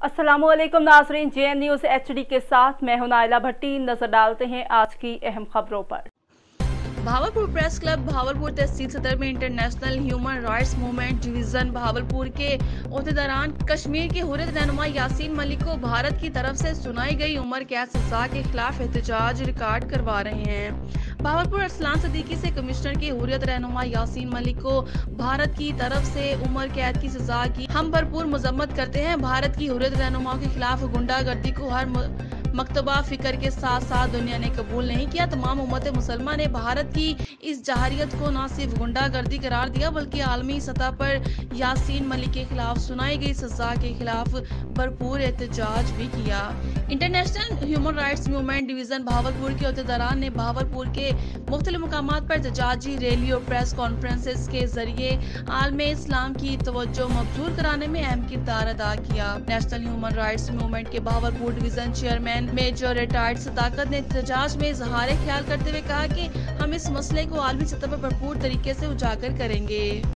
अस्सलामुअलैकुम नाज़रीन, JN news HD के साथ मैं हूं नाइला भट्टी। नजर डालते हैं आज की अहम खबरों पर। भावलपुर प्रेस क्लब भावलपुर तहसील सदर में international human rights movement division Bahawalpur के ओहदेदारान कश्मीर के हुर्रियत रहनुमा यासीन मलिक को भारत की तरफ से सुनाई गई उम्र कैद सजा के खिलाफ एहतजाज रिकॉर्ड करवा रहे हैं। भावलपुर अरसलान सदीकी से कमिश्नर के हुर्रियत रहनुमा यासीन मलिक को भारत की तरफ से उम्र कैद की सजा की हम भरपूर मजम्मत करते हैं। भारत की हुर्रियत रहनुमाओं के खिलाफ गुंडागर्दी को हर मकतबा फिक्र के साथ साथ दुनिया ने कबूल नहीं किया। तमाम उम्मत मुसलमा ने भारत की इस जहारियत को न सिर्फ गुंडागर्दी करार दिया बल्कि आलमी सतह पर यासीन मलिक के खिलाफ सुनाई गई सजा के खिलाफ भरपूर एहतजाज भी किया। International human rights movement division Bahawalpur के ओहदेदारान ने भावलपुर के मुख्तलिफ मुकामात पर एहतजाजी रैली और प्रेस कॉन्फ्रेंसेस के जरिए आलम इस्लाम की तवज्जो मबजूर कराने में अहम किरदार अदा किया। नेशनल ह्यूमन राइट्स मूवमेंट के Bahawalpur division chairman major retired Sadaqat ने एहतजाज में इजहार ख्याल करते हुए कहा कि हम इस मसले को आलमी सतह पर भरपूर तरीके से उजागर करेंगे।